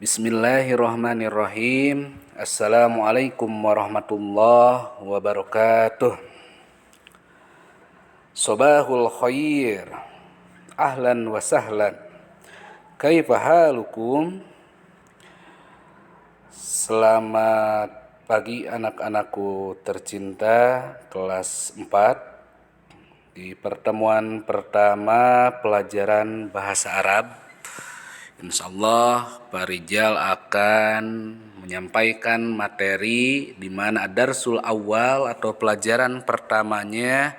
Bismillahirrahmanirrahim. Assalamualaikum warahmatullahi wabarakatuh. Sobahul khair. Ahlan wa sahlan. Kaifa halukum? Selamat pagi anak-anakku tercinta kelas 4 di pertemuan pertama pelajaran bahasa Arab. Insyaallah Pak Rijal akan menyampaikan materi di mana darsul awal atau pelajaran pertamanya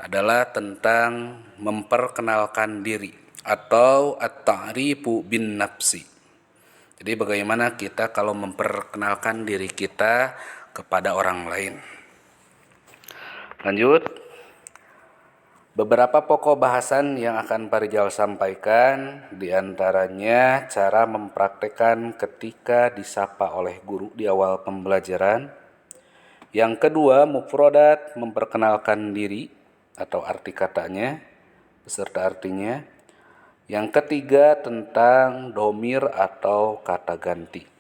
adalah tentang memperkenalkan diri atau at-ta'rifu bin nafsi. Jadi bagaimana kita kalau memperkenalkan diri kita kepada orang lain. Lanjut. Beberapa pokok bahasan yang akan Pak Rijal sampaikan, diantaranya cara mempraktekkan ketika disapa oleh guru di awal pembelajaran. Yang kedua, mufrodat, memperkenalkan diri atau arti katanya, beserta artinya. Yang ketiga, tentang domir atau kata ganti.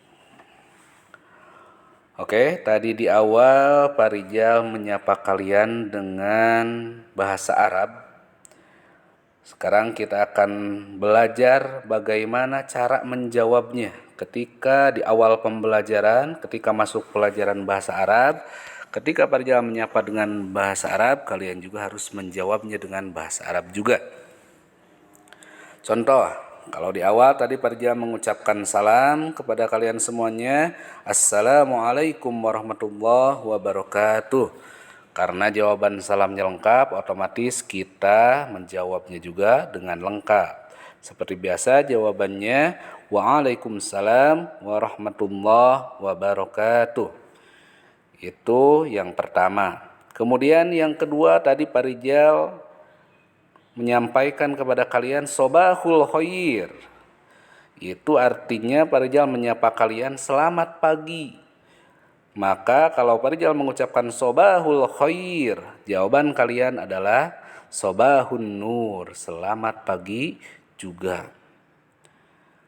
Oke, tadi di awal Pak Rijal menyapa kalian dengan bahasa Arab. Sekarang kita akan belajar bagaimana cara menjawabnya ketika di awal pembelajaran, ketika masuk pelajaran bahasa Arab. Ketika Pak Rijal menyapa dengan bahasa Arab, kalian juga harus menjawabnya dengan bahasa Arab juga. Contoh, kalau di awal tadi Pak Rijal mengucapkan salam kepada kalian semuanya, Assalamualaikum warahmatullahi wabarakatuh. Karena jawaban salamnya lengkap, otomatis kita menjawabnya juga dengan lengkap. Seperti biasa jawabannya, Waalaikumsalam warahmatullahi wabarakatuh. Itu yang pertama. Kemudian yang kedua tadi Pak Rijal menyampaikan kepada kalian sobahul khair. Itu artinya Pak Rijal menyapa kalian selamat pagi. Maka kalau Pak Rijal mengucapkan sobahul khair, jawaban kalian adalah sobahun nur, selamat pagi juga.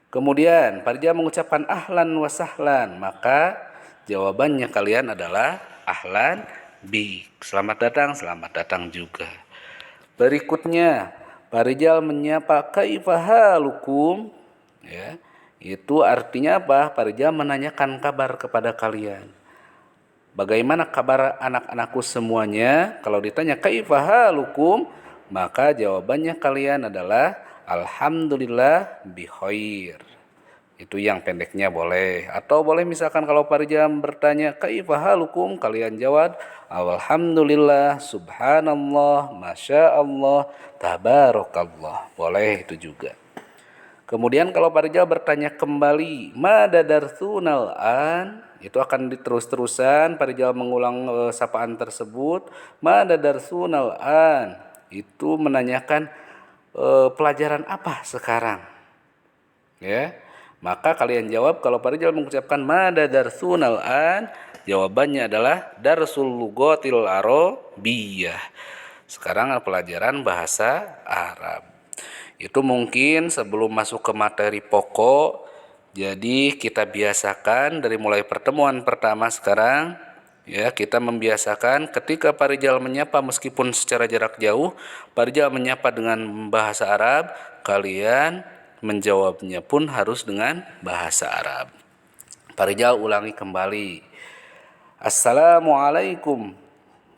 Kemudian Pak Rijal mengucapkan ahlan wa sahlan, maka jawabannya kalian adalah ahlan bik, selamat datang juga. Berikutnya, Pak Rijal menyapa kaifa halukum, ya. Itu artinya apa? Pak Rijal menanyakan kabar kepada kalian. Bagaimana kabar anak-anakku semuanya? Kalau ditanya kaifa halukum, maka jawabannya kalian adalah alhamdulillah bikhair. Itu yang pendeknya boleh. Atau boleh misalkan kalau Pak Rijal bertanya kaifa halukum, kalian jawab alhamdulillah, subhanallah, masya Allah, tabarakallah. Boleh itu juga. Kemudian kalau Pak Rijal bertanya kembali mada darsunal an, itu akan diterus-terusan Pak Rijal mengulang sapaan tersebut. Mada darsunal an, itu menanyakan pelajaran apa sekarang, ya. Maka kalian jawab, kalau Pak Rijal mengucapkan mada darsunal an, jawabannya adalah darsul lugatil arabiyah. Sekarang pelajaran bahasa Arab. Itu mungkin sebelum masuk ke materi pokok. Jadi kita biasakan dari mulai pertemuan pertama sekarang, ya, kita membiasakan ketika Pak Rijal menyapa meskipun secara jarak jauh, Pak Rijal menyapa dengan bahasa Arab, kalian menjawabnya pun harus dengan bahasa Arab. Pak Rijal ulangi kembali. Assalamualaikum.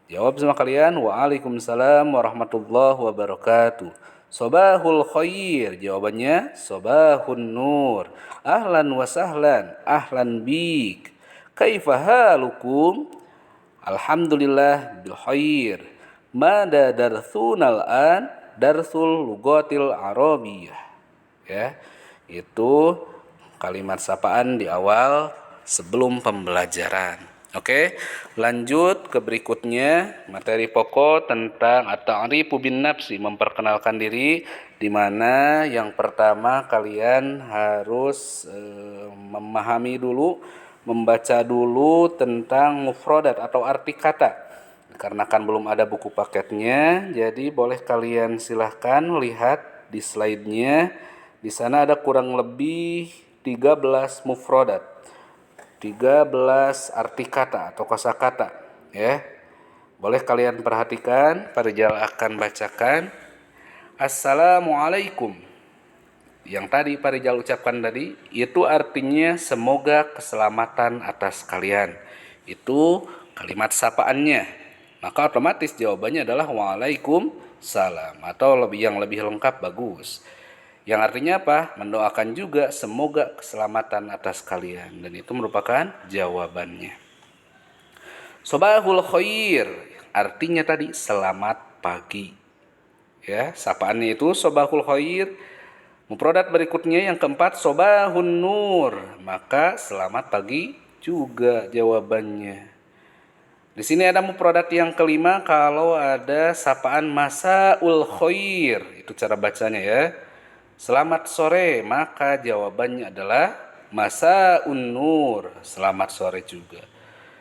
Jawab sama kalian, Waalaikumsalam warahmatullahi wabarakatuh. Sobahul khair, jawabannya sobahun nur. Ahlan wa sahlan, ahlan bik. Kaifa halukum? Alhamdulillah bil khair. Mada darsunal an? Darsul lugatil arabiyah. Ya, itu kalimat sapaan di awal sebelum pembelajaran. Oke, lanjut ke berikutnya, materi pokok tentang at-ta'rifu bin nafsi, memperkenalkan diri, di mana yang pertama kalian harus memahami dulu, membaca dulu tentang mufrodat atau arti kata. Karena kan belum ada buku paketnya, jadi boleh kalian silahkan lihat di slide-nya. Di sana ada kurang lebih 13 mufrodat, 13 arti kata atau kosakata, ya. Boleh kalian perhatikan, Pak Rijal akan bacakan. Assalamualaikum. Yang tadi Pak Rijal ucapkan tadi, itu artinya semoga keselamatan atas kalian. Itu kalimat sapaannya. Maka otomatis jawabannya adalah waalaikumsalam, atau yang lebih lengkap bagus. Yang artinya apa? Mendoakan juga semoga keselamatan atas kalian. Dan itu merupakan jawabannya. Sobahul khair, artinya tadi selamat pagi. Ya, sapaannya itu sobahul khair. Mufradat berikutnya yang keempat sobahun nur, maka selamat pagi juga jawabannya. Di sini ada mufradat yang kelima, kalau ada sapaan masaul khair, itu cara bacanya ya. Selamat sore, maka jawabannya adalah masaun nur, selamat sore juga.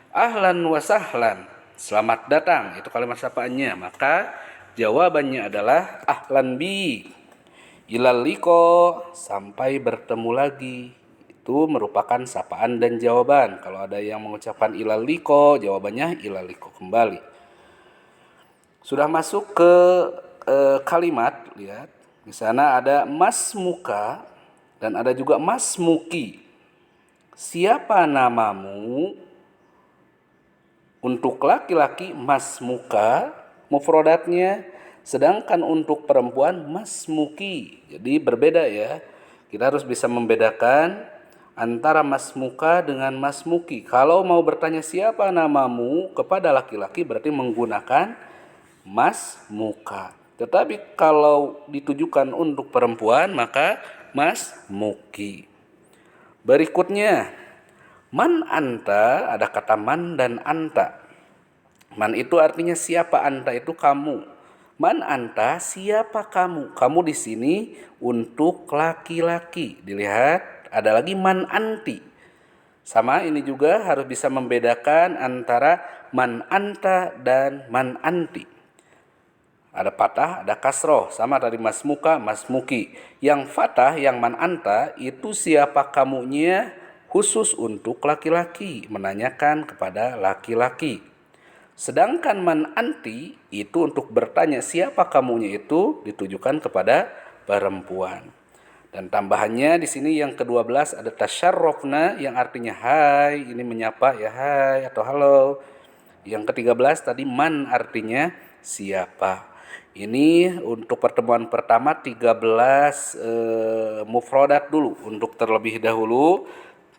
Ahlan wa sahlan, selamat datang, itu kalimat sapaannya, maka jawabannya adalah ahlan bi. Ilal liko, sampai bertemu lagi. Itu merupakan sapaan dan jawaban. Kalau ada yang mengucapkan ilal liko, jawabannya ilal liko kembali. Sudah masuk ke kalimat, lihat. Di sana ada mas muka dan ada juga mas muki. Siapa namamu? Untuk laki-laki mas muka, mufrodatnya. Sedangkan untuk perempuan mas muki. Jadi berbeda ya. Kita harus bisa membedakan antara mas muka dengan mas muki. Kalau mau bertanya siapa namamu kepada laki-laki berarti menggunakan mas muka. Tetapi kalau ditujukan untuk perempuan maka mas muki. Berikutnya, man anta, ada kata man dan anta. Man itu artinya siapa, anta itu kamu. Man anta, siapa kamu? Kamu di sini untuk laki-laki. Dilihat, ada lagi man anti. Sama ini juga harus bisa membedakan antara man anta dan man anti. Ada patah, ada kasroh. Sama dari mas muka, mas muki. Yang fatah, yang man anta, itu siapa kamunya khusus untuk laki-laki. Menanyakan kepada laki-laki. Sedangkan man anti itu untuk bertanya siapa kamunya itu ditujukan kepada perempuan. Dan tambahannya di sini yang ke-12 ada tasyarrofna yang artinya hai, ini menyapa ya hai atau halo. Yang ke-13 tadi man artinya siapa. Ini untuk pertemuan pertama 13 mufrodat dulu untuk terlebih dahulu.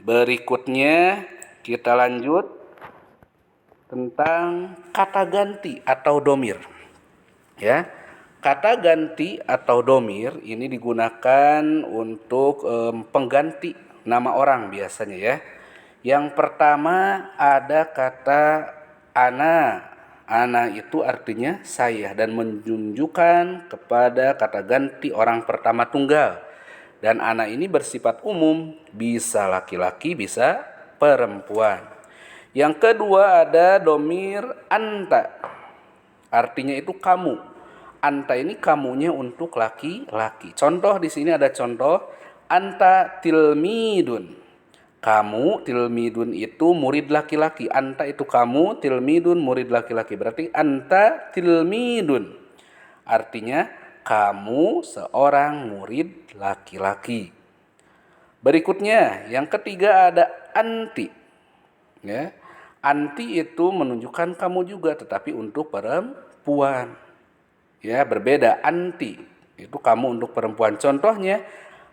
Berikutnya kita lanjut tentang kata ganti atau domir. Ya, kata ganti atau domir ini digunakan untuk pengganti nama orang biasanya ya. Yang pertama ada kata ana. Ana itu artinya saya dan menunjukkan kepada kata ganti orang pertama tunggal. Dan ana ini bersifat umum, bisa laki-laki, bisa perempuan. Yang kedua ada domir anta. Artinya itu kamu. Anta ini kamunya untuk laki-laki. Contoh di sini ada contoh anta tilmidun. Kamu tilmidun itu murid laki-laki. Anta itu kamu, tilmidun murid laki-laki. Berarti anta tilmidun. Artinya kamu seorang murid laki-laki. Berikutnya yang ketiga ada anti. Ya. Anti itu menunjukkan kamu juga tetapi untuk perempuan. Ya, berbeda anti. Itu kamu untuk perempuan. Contohnya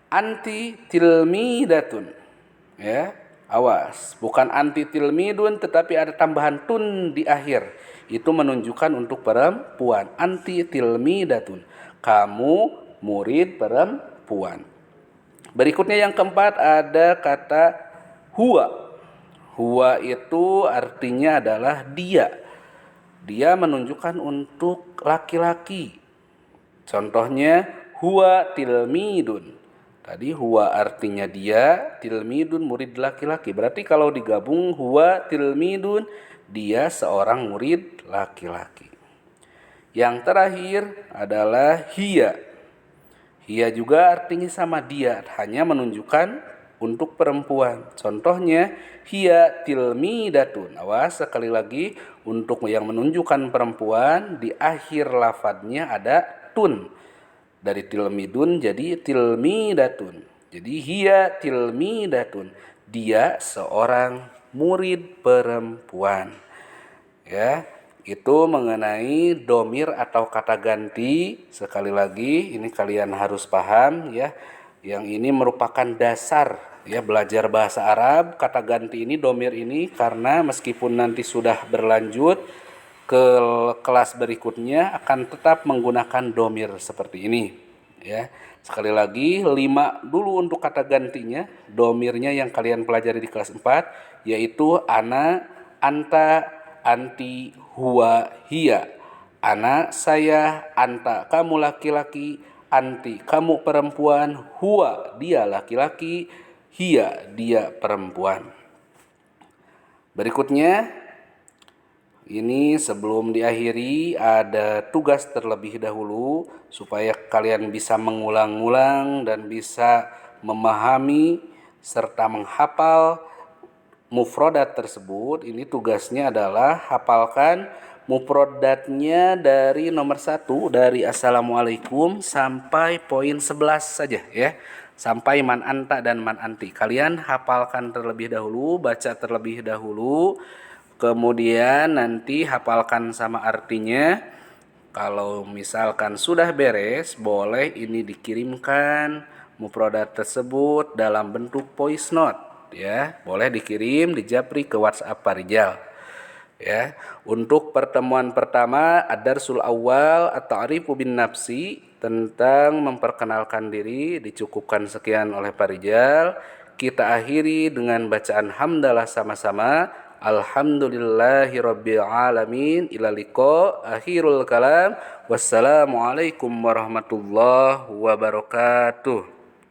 anti tilmidatun. Ya, awas, bukan anti tilmidun tetapi ada tambahan tun di akhir. Itu menunjukkan untuk perempuan. Anti tilmidatun. Kamu murid perempuan. Berikutnya yang keempat ada kata huwa. Huwa itu artinya adalah dia. Dia menunjukkan untuk laki-laki. Contohnya huwa tilmidun. Tadi huwa artinya dia, tilmidun murid laki-laki. Berarti kalau digabung huwa tilmidun, dia seorang murid laki-laki. Yang terakhir adalah hiya. Hiya juga artinya sama dia, hanya menunjukkan untuk perempuan. Contohnya hiya tilmidatun. Awas sekali lagi, untuk yang menunjukkan perempuan di akhir lafadznya ada tun. Dari tilmidun jadi tilmidatun. Jadi hiya tilmidatun. Dia seorang murid perempuan. Ya, itu mengenai domir atau kata ganti. Sekali lagi ini kalian harus paham ya. Yang ini merupakan dasar ya belajar bahasa Arab. Kata ganti ini, domir ini, karena meskipun nanti sudah berlanjut ke kelas berikutnya akan tetap menggunakan domir seperti ini ya. Sekali lagi 5 dulu untuk kata gantinya, domirnya yang kalian pelajari di kelas 4, yaitu ana, anta, anti, huwa, hiya. Ana, saya, anta, kamu laki-laki, anti, kamu perempuan, huwa, dia laki-laki, hiya, dia perempuan. Berikutnya, ini sebelum diakhiri ada tugas terlebih dahulu supaya kalian bisa mengulang-ulang dan bisa memahami serta menghafal mufrodat tersebut. Ini tugasnya adalah hafalkan mufrodatnya dari nomor 1 dari Assalamualaikum sampai poin 11 saja ya. Sampai man anta dan man anti. Kalian hafalkan terlebih dahulu, baca terlebih dahulu. Kemudian nanti hafalkan sama artinya. Kalau misalkan sudah beres, boleh ini dikirimkan mufrodat tersebut dalam bentuk voice note ya. Boleh dikirim di Japri ke WhatsApp Pak Rijal. Ya, untuk pertemuan pertama ad-darsul awal at-ta'rifu bin nafsi, tentang memperkenalkan diri, dicukupkan sekian oleh Pak Rijal. Kita akhiri dengan bacaan hamdalah sama-sama. Alhamdulillahirabbil alamin. Ila liqa akhirul kalam. Wassalamualaikum warahmatullahi wabarakatuh.